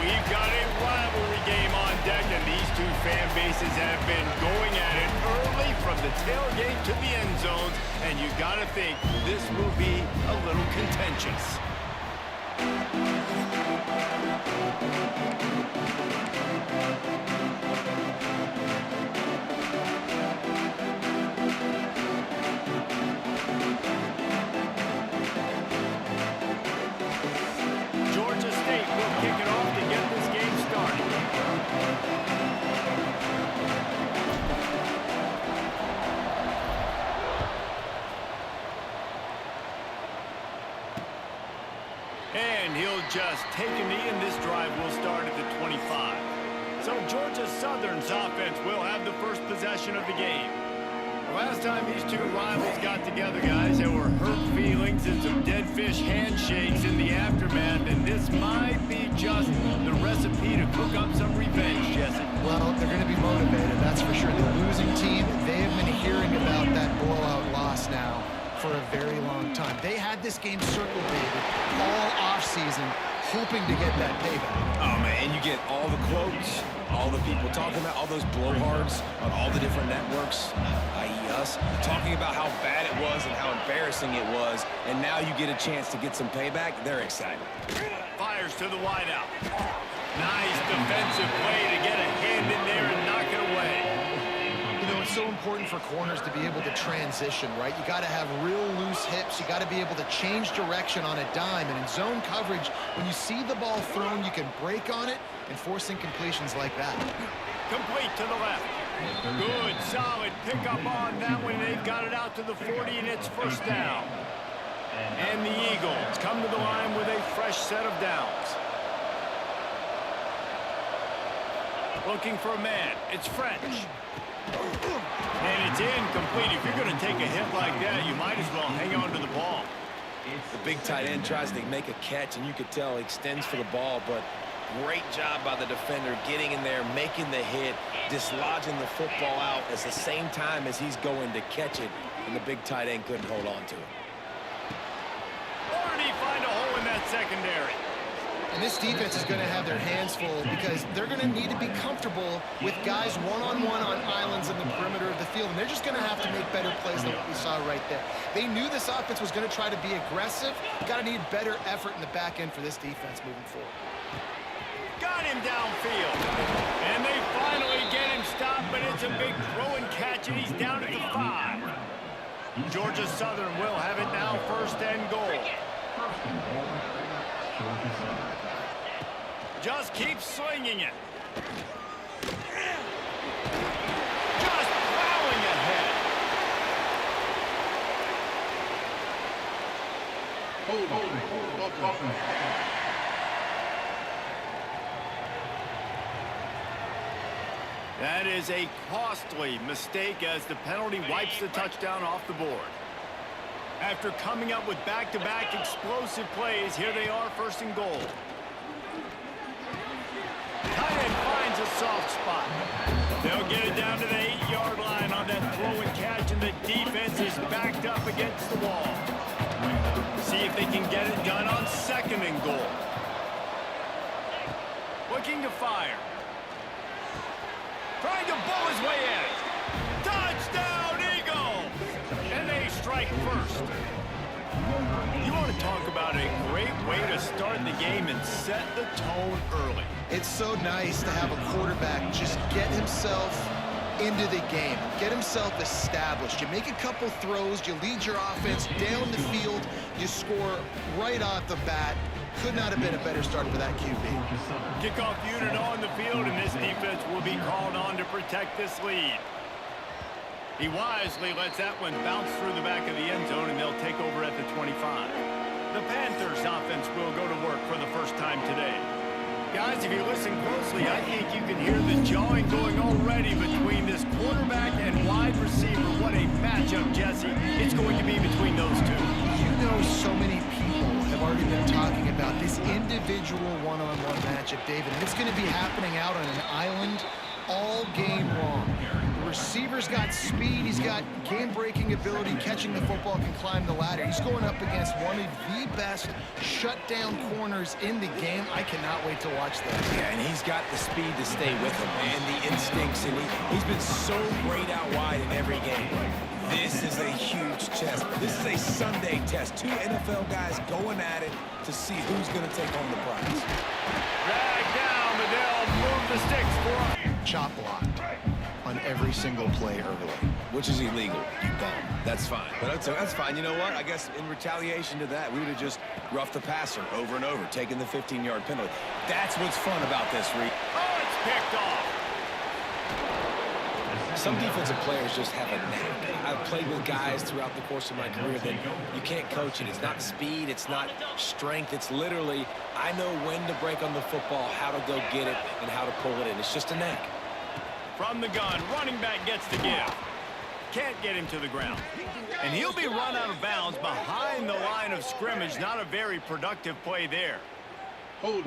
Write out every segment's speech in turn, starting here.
We've got a rivalry game on deck, and these two fan bases have been going at it early from the tailgate to the end zones, and you got to think this will be a little contentious. Georgia State will kick it off to get this game started. And he'll just take a knee, and this drive will start at the 25. So Georgia Southern's offense will have the first possession of the game. Last time these two rivals got together, guys, there were hurt feelings and some dead fish handshakes in the aftermath, and this might be just the recipe to cook up some revenge, Jesse. Well, they're going to be motivated, that's for sure. The losing team, they have been hearing about that blowout loss now for a very long time. They had this game circled, David, all offseason, hoping to get that payback. Oh, man, and you get all the quotes, all the people talking about, all those blowhards on all the different networks, i.e. us, talking about how bad it was and how embarrassing it was, and now you get a chance to get some payback. They're excited. Fires to the wideout. Nice defensive play to get a hand in there and knock it away. You know, it's so important for corners to be able to transition, right? You got to have real loose hips. You got to be able to change direction on a dime. And in zone coverage, when you see the ball thrown, you can break on it and force incompletions like that. Complete to the left. Good, solid pickup on that one. They've got it out to the 40, and it's first down. And the Eagles come to the line with a fresh set of downs. Looking for a man. It's French. And it's incomplete. If you're going to take a hit like that, you might as well hang on to the ball. The big tight end tries to make a catch, and you could tell he extends for the ball, but great job by the defender getting in there, making the hit, dislodging the football out at the same time as he's going to catch it, and the big tight end couldn't hold on to it. Or did he find a hole in that secondary? And this defense is going to have their hands full because they're going to need to be comfortable with guys one-on-one on islands in the perimeter of the field. And they're just going to have to make better plays than what we saw right there. They knew this offense was going to try to be aggressive. Got to need better effort in the back end for this defense moving forward. Got him downfield. And they finally get him stopped, but it's a big throw and catch, and he's down at the 5. Georgia Southern will have it now, first and goal. Just keep slinging it. Just plowing ahead. That is a costly mistake as the penalty wipes the touchdown off the board. After coming up with back-to-back explosive plays, here they are, first and goal. Tight end finds a soft spot. They'll get it down to the 8-yard line on that throw and catch, and the defense is backed up against the wall. See if they can get it done on second and goal. Looking to fire. Trying to bowl his way in. Touchdown, Eagles! And they strike first. You want to talk about a great way to start the game and set the tone early. It's so nice to have a quarterback just get himself into the game, get himself established. You make a couple throws, you lead your offense down the field, you score right off the bat. Could not have been a better start for that QB. Kickoff unit on the field, and this defense will be called on to protect this lead. He wisely lets that one bounce through the back of the end zone, and they'll take over at the 25. The Panthers offense will go to work for the first time today. Guys, if you listen closely, I think you can hear the jawing going already between this quarterback and wide receiver. What a matchup, Jesse. It's going to be between those two. You know, so many people have already been talking about this individual one-on-one matchup, David. And it's going to be happening out on an island all game long. The receiver's got speed. He's got game-breaking ability, catching the football, can climb the ladder. He's going up against one of the best shutdown corners in the game. I cannot wait to watch that. Yeah, and he's got the speed to stay with him and the instincts, and he's been so great out wide in every game. This is a huge test. This is a Sunday test. Two NFL guys going at it to see who's going to take home the prize. Drag down, but they'll move the sticks for him. Chop blocked on every single play early. Which is illegal, you bum. That's fine. But that's fine. You know what? I guess in retaliation to that, we would have just roughed the passer over and over, taking the 15-yard penalty. That's what's fun about this, Reed. Oh, it's picked off. Some defensive players just have a knack. I've played with guys throughout the course of my career that you can't coach it. It's not speed, it's not strength. It's literally, I know when to break on the football, how to go get it, and how to pull it in. It's just a knack. From the gun, running back gets the give. Can't get him to the ground. And he'll be run out of bounds behind the line of scrimmage. Not a very productive play there. Hold it.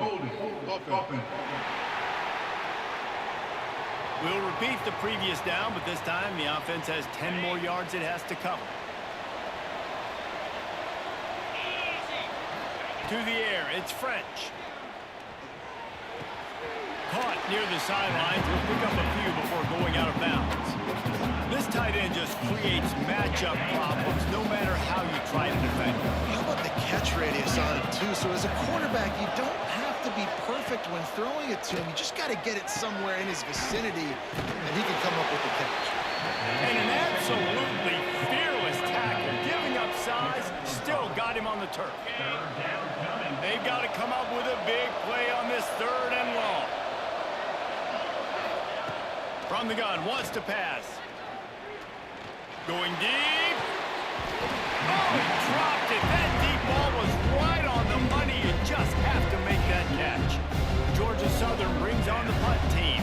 We'll repeat the previous down, but this time the offense has 10 more yards it has to cover. To the air, it's French. Caught near the sidelines. We'll pick up a few before going out of bounds. This tight end just creates matchup problems no matter how you try to defend him. How about the catch radius on him, too? So as a quarterback, you don't have to be perfect when throwing it to him. You just got to get it somewhere in his vicinity, and he can come up with the catch. And an absolutely fearless tackle, giving up size, still got him on the turf. They've got to come up with a big play on this 3rd and long. From the gun, wants to pass. Going deep. Oh, he dropped it. That deep ball was right on the money. You just have to make that catch. Georgia Southern brings on the punt team.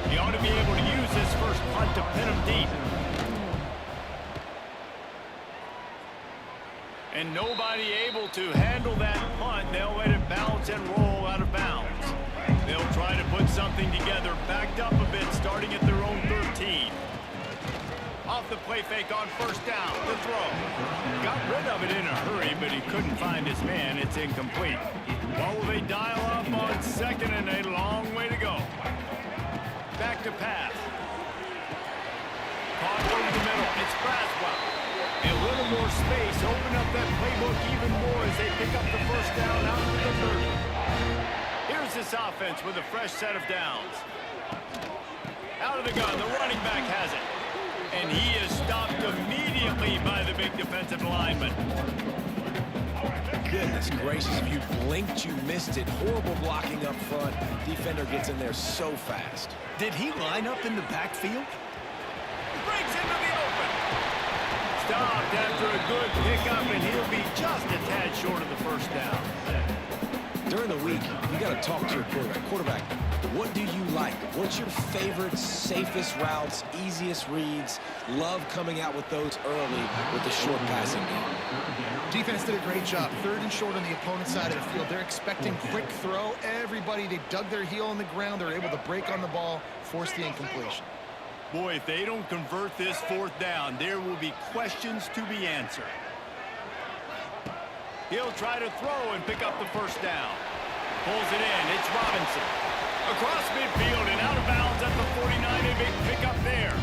He ought to be able to use this first punt to pin him deep. And nobody able to handle that punt. They'll let it bounce and roll out of bounds. They'll try to put something together, backed up a bit, starting at their own 13. Off the play fake on 1st down, the throw. Got rid of it in a hurry, but he couldn't find his man. It's incomplete. What will they dial up on 2nd and a long way to go? Back to pass. Caught over the middle. It's Braswell. A little more space. Open up that playbook even more as they pick up the 1st down out to the 30. Here's this offense with a fresh set of downs. Out of the gun, the running back has it. And he is stopped immediately by the big defensive lineman. Goodness gracious, if you blinked, you missed it. Horrible blocking up front. Defender gets in there so fast. Did he line up in the backfield? Breaks into the open. Stopped after a good pickup, and he'll be just a tad short of the 1st down. During the week, you got to talk to your quarterback. Quarterback, what do you like? What's your favorite, safest routes, easiest reads? Love coming out with those early with the short passing game. Defense did a great job. 3rd and short on the opponent's side of the field. They're expecting quick throw. Everybody, they dug their heel on the ground. They're able to break on the ball, force the incompletion. Boy, if they don't convert this 4th down, there will be questions to be answered. He'll try to throw and pick up the 1st down. Pulls it in. It's Robinson. Across midfield and out of bounds at the 49. A big pickup there.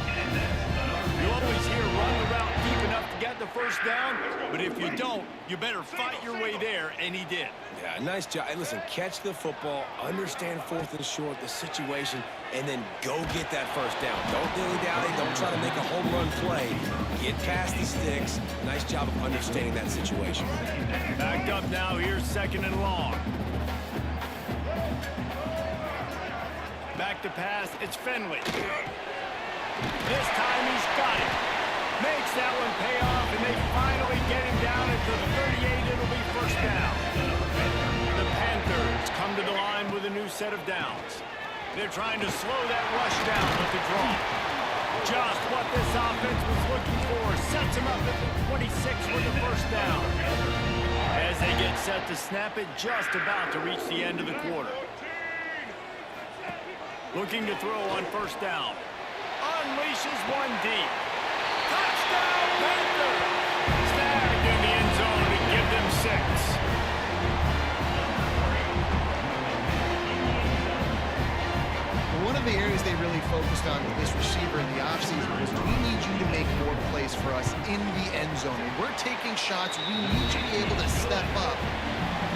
You always hear run the route deep enough to get the 1st down, but if you don't, you better fight your way there, and he did. Yeah, nice job. And listen, catch the football, understand 4th and short, the situation, and then go get that 1st down. Don't dilly-dally. Don't try to make a home run play. Get past the sticks. Nice job of understanding that situation. Backed up now. Here's 2nd and long. Back to pass. It's Finley. This time he's got it. Makes that one pay off, and they finally get him down into the 38. It'll be 1st down. The Panthers come to the line with a new set of downs. They're trying to slow that rush down with the draw. Just what this offense was looking for. Sets him up at the 26 with the 1st down. As they get set to snap it, just about to reach the end of the quarter. Looking to throw on 1st down. unleashes one deep. Touchdown, Panthers! Snagged in the end zone to give them 6. One of the areas they really focused on with this receiver in the offseason was we need you to make more plays for us in the end zone. When we're taking shots, we need you to be able to step up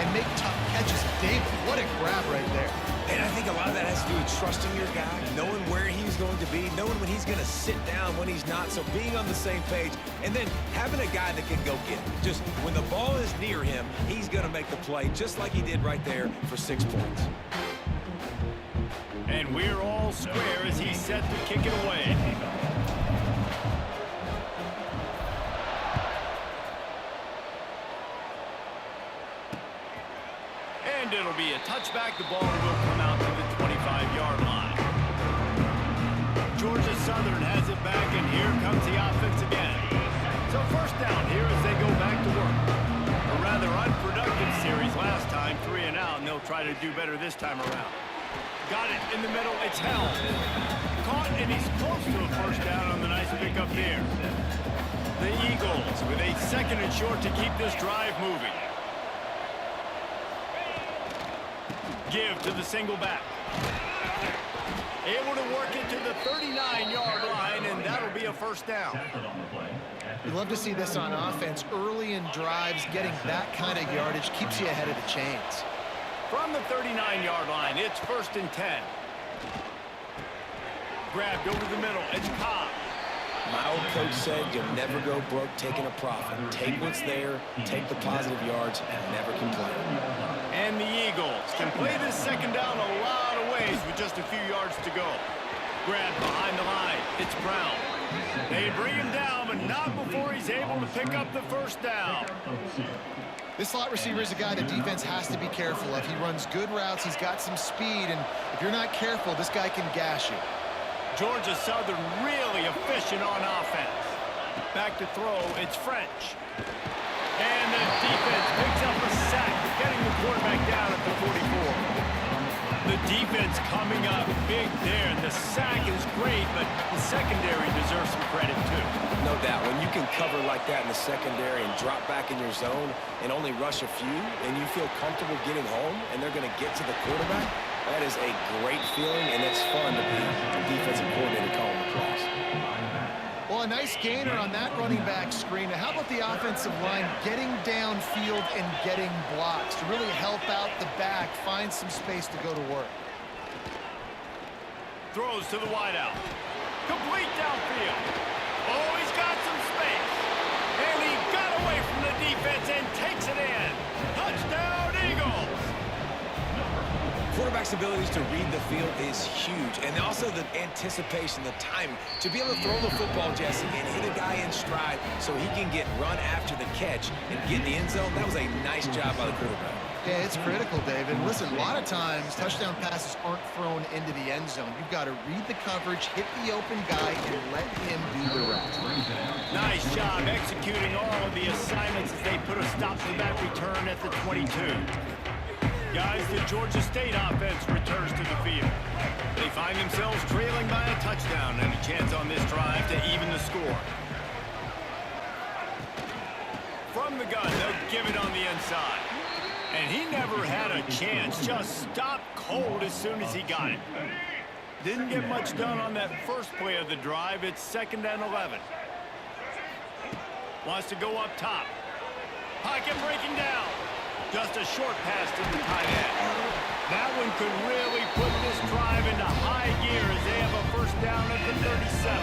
and make tough catches. David, what a grab right there. And I think a lot of that has to do with trusting your guy, knowing where he's going to be, knowing when he's going to sit down, when he's not, so being on the same page, and then having a guy that can go get it. Just when the ball is near him, he's going to make the play, just like he did right there for 6 points. And we're all square as he's set to kick it away. And it'll be a touchback. The ball will come out to the 25-yard line. Georgia Southern has it back, and here comes the offense again. So first down here as they go back to work. A rather unproductive series last time, 3 and out, and they'll try to do better this time around. Got it in the middle. It's held. Caught, and he's close to a first down on the nice pickup here. The Eagles with a 2nd and short to keep this drive moving. Give to the single back. Able to work it to the 39-yard line, and that'll be a first down. You love to see this on offense. Early in drives, getting that kind of yardage keeps you ahead of the chains. From the 39-yard line, it's 1st and 10. Grabbed over the middle. It's Cobb. My old coach said you'll never go broke taking a profit. Take what's there, take the positive yards, and never complain. And the Eagles can play this 2nd down a lot of ways with just a few yards to go. Grabbed behind the line. It's Brown. They bring him down, but not before he's able to pick up the first down. This slot receiver is a guy the defense has to be careful of. He runs good routes. He's got some speed, and if you're not careful, this guy can gash you. Georgia Southern really efficient on offense. Back to throw, it's French. And the defense picks up a sack, getting the quarterback down at the 44. The defense coming up big there, and the sack is great, but the secondary deserves some credit too. No doubt. When you can cover like that in the secondary and drop back in your zone and only rush a few, and you feel comfortable getting home, and they're going to get to the quarterback, that is a great feeling, and it's fun to be a defensive coordinator calling the plays. Well, a nice gainer on that running back screen. Now, how about the offensive line getting downfield and getting blocks to really help out the back, find some space to go to work? Throws to the wideout. Complete downfield. Oh, he's got some space. And he got away from the defense and takes it in. Touchdown, Eagles. Quarterback's abilities to read the field is huge, and also the anticipation, the timing. To be able to throw the football, Jesse, and hit a guy in stride so he can get run after the catch and get in the end zone, that was a nice job by the quarterback. Yeah, it's critical, David. Listen, a lot of times touchdown passes aren't thrown into the end zone. You've got to read the coverage, hit the open guy, and let him do the rest. Nice job executing all of the assignments as they put a stop to that return at the 22. Guys, the Georgia State offense returns to the field. They find themselves trailing by a touchdown and a chance on this drive to even the score. From the gun, they'll give it on the inside. And he never had a chance, just stopped cold as soon as he got it. Didn't get much done on that first play of the drive. It's 2nd and 11. Wants to go up top. Pocket breaking down. Just a short pass to the tight end. That one could really put this drive into high gear as they have a first down at the 37.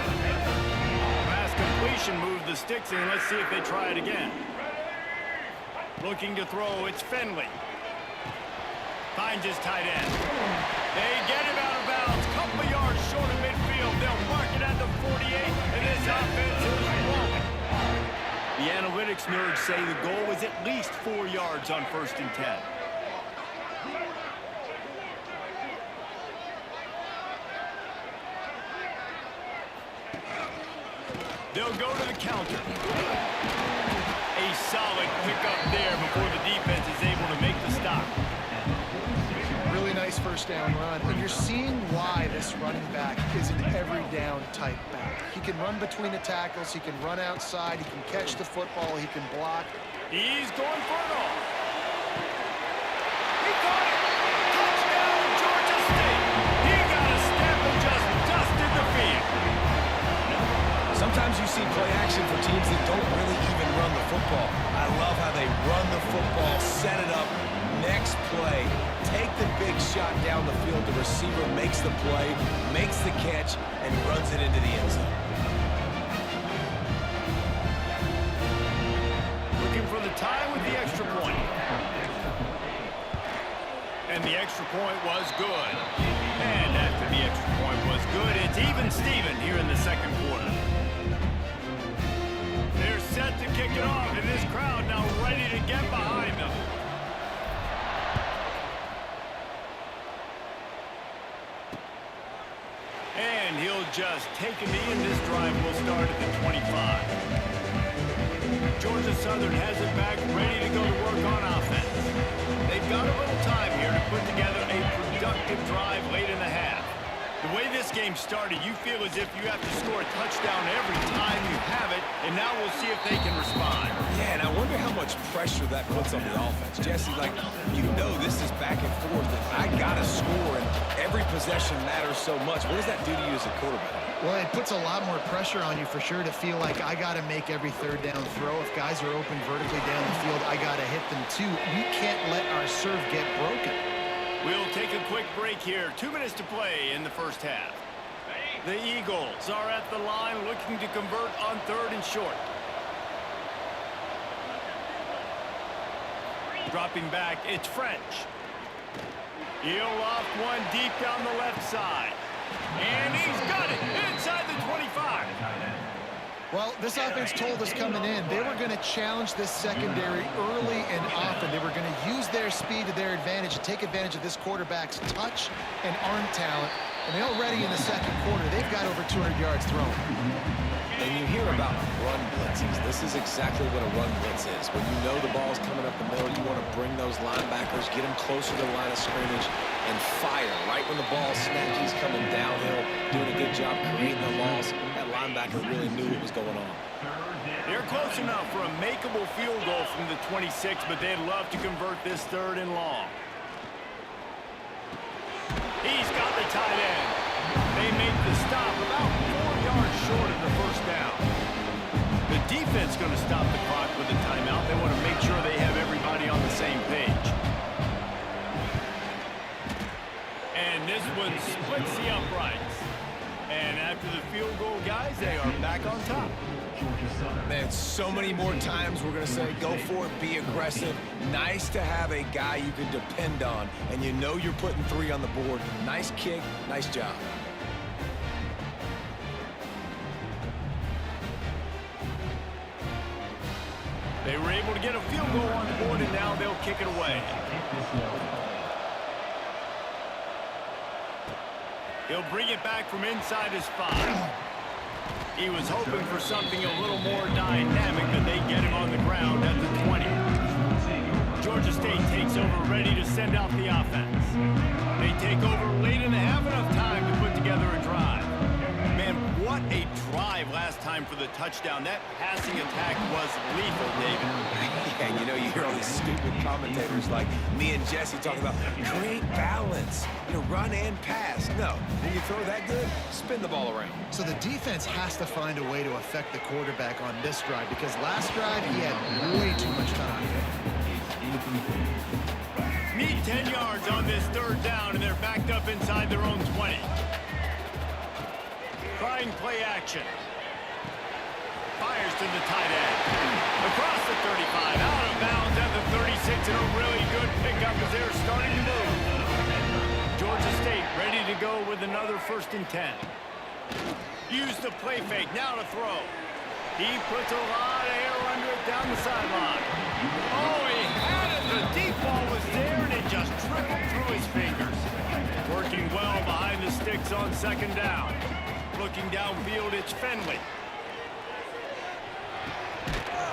Pass completion moved the sticks in. Let's see if they try it again. Looking to throw, it's Finley. Finds his tight end. They get him out of bounds. Couple of yards short of midfield. They'll mark it at the 48, and this offense is rolling. The analytics nerds say the goal was at least 4 yards on 1st and 10. They'll go to the counter. A solid pickup there before the defense is able to make the stop. Really nice first first down run, and you're seeing why this running back is an every down type back. He can run between the tackles, he can run outside, he can catch the football, he can block. He's going for it all. He caught it. Touchdown, Georgia State. He got a step and just dusted the field. Sometimes you see play action for teams that don't really even run the football. I love how they run the football, set it up, next play, take the big shot down the field. The receiver makes the play, makes the catch, and runs it into the end zone. Looking for the tie with the extra point. And the extra point was good. And after the extra point was good, it's even Steven here in the second quarter. They're set to kick it off, and this crowd now ready to get behind them. And he'll just take a knee, and this drive will start at the 25. Georgia Southern has it back, ready to go to work on offense. They've got a little time here to put together a productive drive late in the half. The way this game started, you feel as if you have to score a touchdown every time you have it, and now we'll see if they can respond. Yeah, and I wonder how much pressure that puts on the offense. Jesse, like, you know this is back and forth, and I got to score, and every possession matters so much. What does that do to you as a quarterback? Well, it puts a lot more pressure on you for sure to feel like I got to make every third down throw. If guys are open vertically down the field, I got to hit them too. We can't let our serve get broken. We'll take a quick break here. 2 minutes to play in the first half. The Eagles are at the line looking to convert on 3rd and short. Dropping back, it's French. He'll loft one deep down the left side. And he's got it inside the 25. Well, this offense told us coming in they were going to challenge this secondary early and often. They were going to use their speed to their advantage and take advantage of this quarterback's touch and arm talent. And already in the second quarter, they've got over 200 yards thrown. And you hear about run blitzes. This is exactly what a run blitz is. When you know the ball's coming up the middle, you want to bring those linebackers, get them closer to the line of scrimmage, and fire right when the ball snaps. He's coming downhill, doing a good job creating the loss. That linebacker really knew what was going on. They're close enough for a makeable field goal from the 26, but they'd love to convert this 3rd and long. He's got the tight end. They make the stop about 4 yards short of the first down. The defense going to stop the clock with a timeout. They want to make sure they have everybody on the same page. And this one splits the uprights. And after the field goal, guys, they are back on top. Man, so many more times we're going to say, go for it, be aggressive. Nice to have a guy you can depend on, and you know you're putting 3 on the board. Nice kick, nice job. They were able to get a field goal on the board, and now they'll kick it away. He'll bring it back from inside his 5. He was hoping for something a little more dynamic, but they get him on the ground at the 20. Georgia State takes over, ready to send out the offense. They take over late in the half, enough time to put together a drive. Man, what a drive last time for the touchdown. That passing attack was lethal, David. Yeah, you know, you hear all these stupid commentators like me and Jesse talking about create balance, you know, run and pass. No, when you throw that good, spin the ball around. So the defense has to find a way to affect the quarterback on this drive because last drive he had way too much time. Need 10 yards on this 3rd down, and they're backed up inside their own 20. Trying play action. Fires to the tight end. Across the 35, out of bounds at the 36, and a really good pickup as they're starting to move. Georgia State ready to go with another 1st and 10. Use the play fake, now to throw. He puts a lot of air under it down the sideline. Oh, he had it. The deep ball was there, and it just trickled through his fingers. Working well behind the sticks on 2nd down. Looking downfield, it's Finley.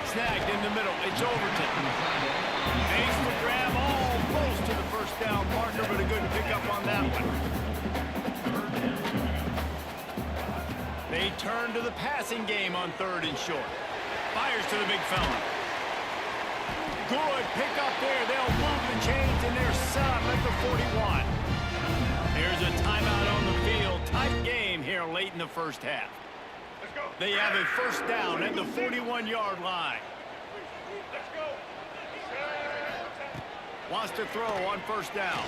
Snagged in the middle. It's Overton. Makes the grab almost to the first down marker, but a good pickup on that one. They turn to the passing game on 3rd and short. Fires to the big fella. Good pickup there. They'll move the chains, and they're set up at the 41. Here's a timeout on the field. Tight game here late in the first half. They have a first down at the 41-yard line. Wants to throw on first down.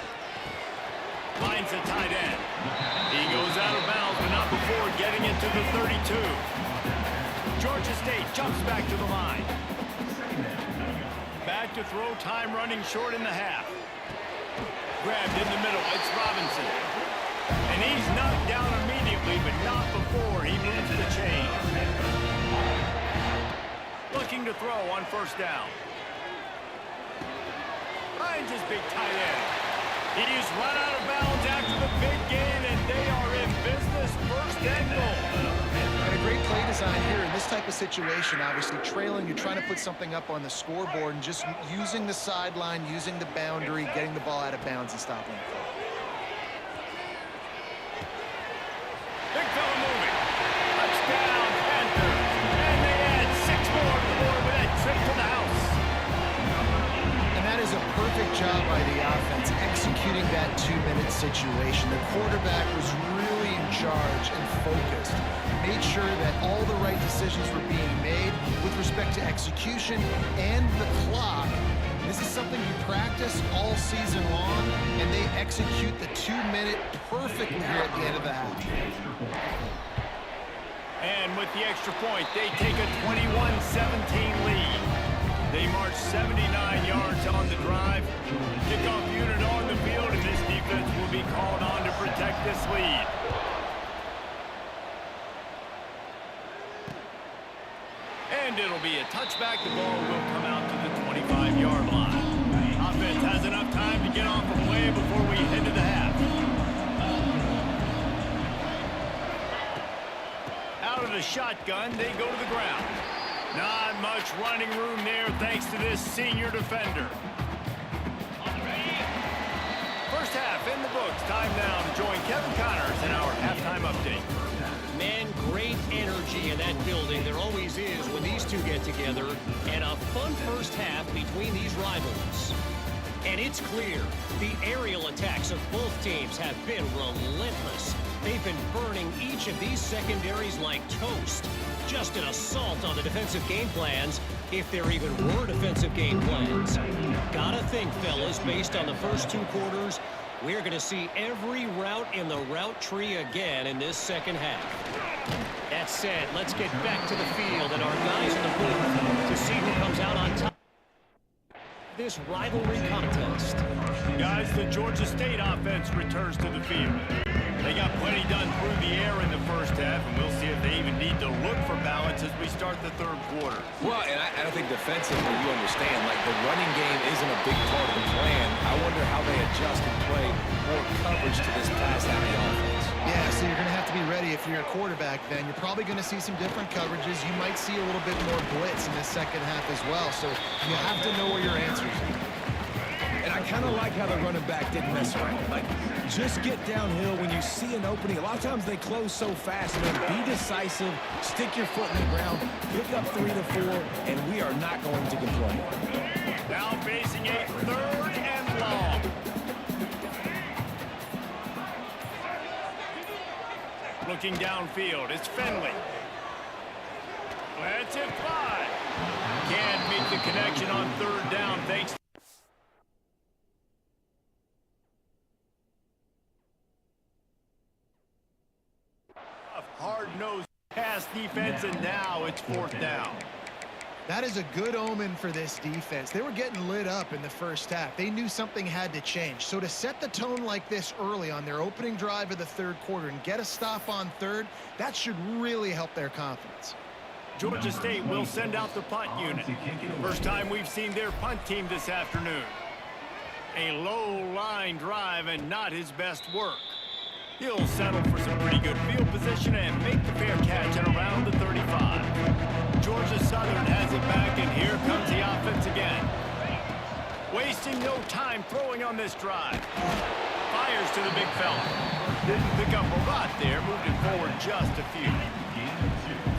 Finds the tight end. He goes out of bounds, but not before getting it to the 32. Georgia State jumps back to the line. Back to throw, time running short in the half. Grabbed in the middle, it's Robinson. And he's knocked down immediately, but not before he moves the chain. Looking to throw on first down. Finds his big tight end. He's run out of bounds after the big gain, and they are in business, first and goal. And a great play design here in this type of situation. Obviously trailing, you're trying to put something up on the scoreboard, and just using the sideline, using the boundary, getting the ball out of bounds and stopping it. Big fella moving. Touchdown, Panthers. And they add 6 more to the board with that trip to the house. And that is a perfect job by the offense, executing that 2-minute situation. The quarterback was really in charge and focused. Made sure that all the right decisions were being made with respect to execution and the clock. This is something you practice all season long, and they execute the 2-minute perfectly here at the end of the half. And with the extra point, they take a 21-17 lead. They march 79 yards on the drive. Kickoff unit on the field, and this defense will be called on to protect this lead. And it'll be a touchback. The ball will come out to the 25-yard line. Offense has enough time to get off a play before we head to the half. Out of the shotgun, they go to the ground. Not much running room there thanks to this senior defender. First half in the books. Time now to join Kevin Connors in our halftime update. Man, great energy in that building. There always is when these two get together. And a fun first half between these rivals. And it's clear, the aerial attacks of both teams have been relentless. They've been burning each of these secondaries like toast. Just an assault on the defensive game plans, if there even were defensive game plans. Gotta think, fellas, based on the first 2 quarters, we're going to see every route in the route tree again in this second half. That said, let's get back to the field and our guys in the booth to see who comes out on top of this rivalry contest. Guys, the Georgia State offense returns to the field. They got plenty done through the air in the first half, and we'll see if they even need to look for balance as we start the 3rd quarter. Well, and I don't think defensively you understand, like the running game isn't a big part of the plan. I wonder how they adjust and play more coverage to this pass-heavy offense. Yeah, so you're going to have to be ready if you're a quarterback then. You're probably going to see some different coverages. You might see a little bit more blitz in the second half as well, so you have to know where your answers are. And I kind of like how the running back didn't mess around. Like, just get downhill when you see an opening. A lot of times they close so fast. Man, be decisive, stick your foot in the ground, pick up 3 to 4, and we are not going to complain. Now facing a 3rd and long. Looking downfield, it's Finley. Lets it fly. Can't make the connection on 3rd down thanks to hard-nosed pass defense, and now it's 4th down. That is a good omen for this defense. They were getting lit up in the first half. They knew something had to change. So to set the tone like this early on their opening drive of the 3rd quarter and get a stop on 3rd, that should really help their confidence. Georgia State will send out the punt unit. First time we've seen their punt team this afternoon. A low-line drive and not his best work. He'll settle for some pretty good field position and make the fair catch at around the 35. Georgia Southern has it back, and comes the offense again. Wasting no time throwing on this drive. Fires to the big fella. Didn't pick up a lot there, moved it forward just a few.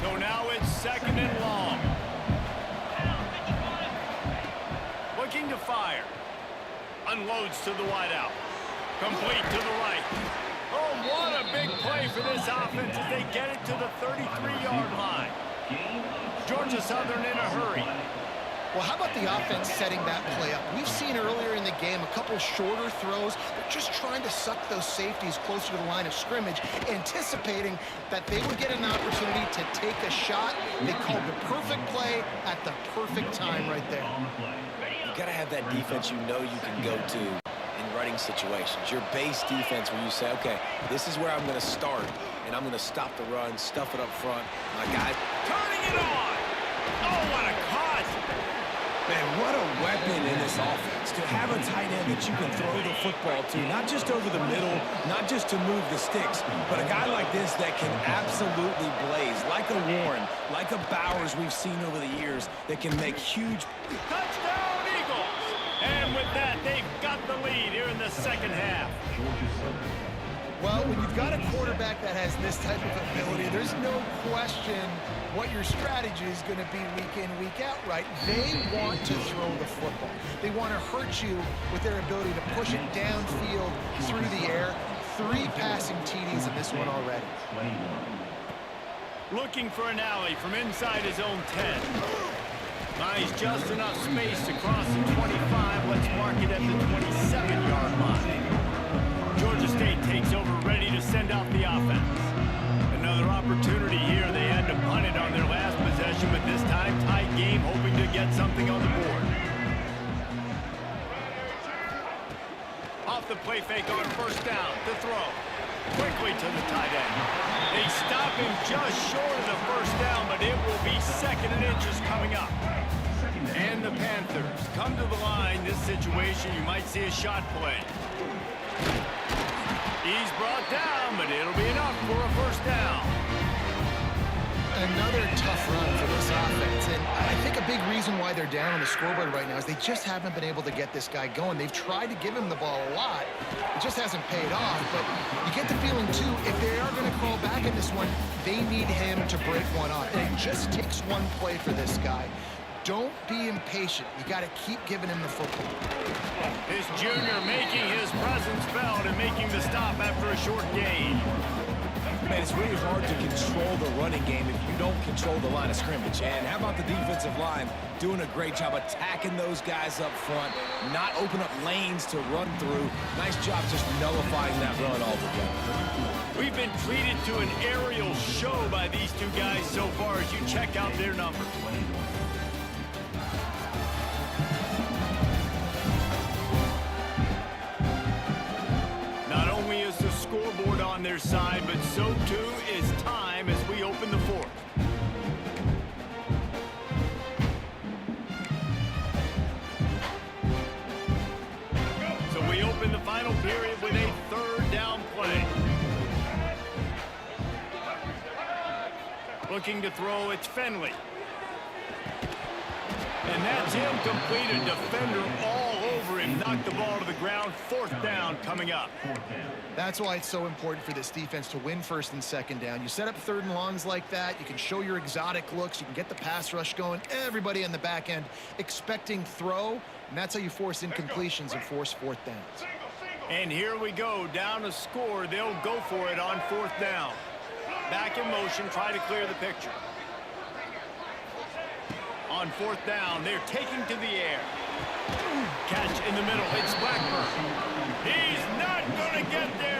So now it's 2nd and long. Looking to fire. Unloads to the wideout. Complete to the right. Oh, what a big play for this offense as they get it to the 33-yard line. Georgia Southern in a hurry. Well, how about the offense setting that play up? We've seen earlier in the game a couple shorter throws. They're just trying to suck those safeties closer to the line of scrimmage, anticipating that they would get an opportunity to take a shot. They called the perfect play at the perfect time right there. You got to have that defense you know you can go to in running situations. Your base defense where you say, okay, this is where I'm going to start, and I'm going to stop the run, stuff it up front. My guy Turning it on. Oh, what a caught. Man, what a weapon in this offense to have a tight end that you can throw the football to, not just over the middle, not just to move the sticks, but a guy like this that can absolutely blaze, like a Warren, like a Bowers we've seen over the years, that can make huge... Touchdown, Eagles. And with that, they've got the lead here in the second half. Well, when you've got a quarterback that has this type of ability, there's no question what your strategy is going to be week in, week out, right? They want to throw the football. They want to hurt you with their ability to push it downfield through the air. 3 passing TDs in this one already. Looking for an alley from inside his own 10. Buys just enough space to cross the 25. Let's mark it at the 27-yard line. Georgia State takes over, ready to send out the offense. Another opportunity here. They had to punt it on their last possession, but this time tight game, hoping to get something on the board. Off the play fake on 1st down to throw. Quickly to the tight end. They stop him just short of the 1st down, but it will be 2nd and inches coming up. And the Panthers come to the line. This situation, you might see a shot play. He's brought down, but it'll be enough for a 1st down. Another tough run for this offense, and I think a big reason why they're down on the scoreboard right now is they just haven't been able to get this guy going. They've tried to give him the ball a lot. It just hasn't paid off, but you get the feeling, too, if they are going to crawl back in this one, they need him to break one off. And it just takes one play for this guy. Don't be impatient. You got to keep giving him the football. This junior making his presence felt and making the stop after a short gain. Man, it's really hard to control the running game if you don't control the line of scrimmage. And how about the defensive line doing a great job attacking those guys up front, not open up lanes to run through. Nice job just nullifying that run altogether. We've been treated to an aerial show by these two guys so far as you check out their numbers. Scoreboard on their side, but so too is time as we open the 4th. So we open the final period with a 3rd down play. Looking to throw, it's Finley. And that's incomplete. A defender all over him. Knocked the ball to the ground. 4th down coming up. That's why it's so important for this defense to win 1st and 2nd down. You set up 3rd and longs like that. You can show your exotic looks. You can get the pass rush going. Everybody on the back end expecting throw. And that's how you force incompletions and force 4th downs. And here we go. Down a score. They'll go for it on 4th down. Back in motion. Try to clear the picture. On 4th down, they're taking to the air. Catch in the middle. It's Blackburn. He's not going to get there.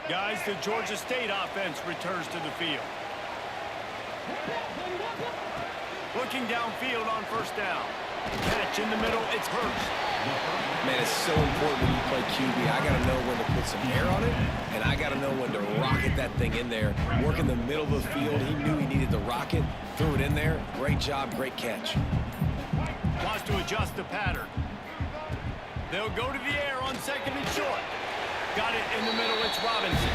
Guys, the Georgia State offense returns to the field. Looking downfield on 1st down. Catch in the middle, it's Hurst. Man, it's so important when you play QB. I got to know when to put some air on it, and I got to know when to rocket that thing in there. Work in the middle of the field. He knew he needed to rock it, threw it in there. Great job, great catch. Wants to adjust the pattern. They'll go to the air on second and short. Got it in the middle, it's Robinson.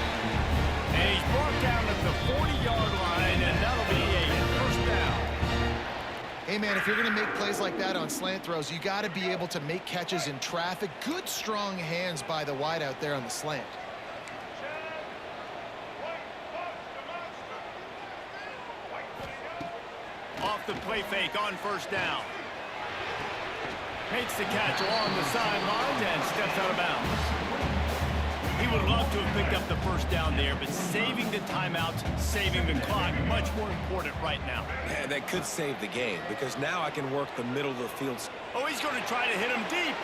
And he's brought down at the 40-yard line, and that'll be a first down. Hey, man, if you're going to make plays like that on slant throws, you got to be able to make catches in traffic. Good, strong hands by the wide out there on the slant. Off the play fake on first down. Makes the catch along the sidelines and steps out of bounds. He would love to have picked up the first down there, but saving the timeouts, saving the clock, much more important right now. Yeah, that could save the game, because now I can work the middle of the field. Oh, he's going to try to hit him deep.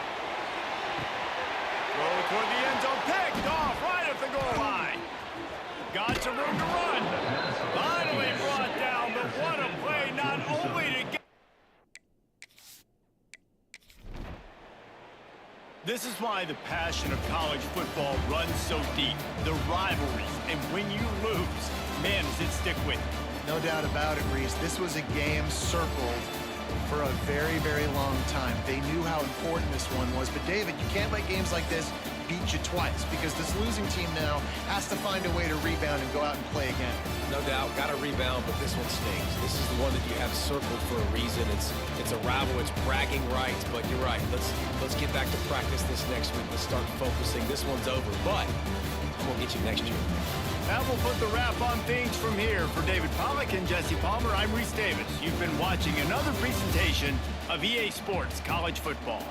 Throw toward the end zone, picked off right at the goal line. Got some room to run. Finally brought down, but what a play, not only to get... This is why the passion of college football runs so deep. The rivalries, and when you lose, man, does it stick with you. No doubt about it, Reese. This was a game circled for a very, very long time. They knew how important this one was. But, David, you can't let games like this beat you twice, because this losing team now has to find a way to rebound and go out and play again. No doubt, got to rebound, but this one stings. This is the one that you have circled for a reason. It's a rival, it's bragging rights, but you're right. Let's get back to practice this next week. Let's start focusing. This one's over, but I'm going to get you next year. That will put the wrap on things from here. For David Pollack and Jesse Palmer, I'm Reese Davis. You've been watching another presentation of EA Sports College Football.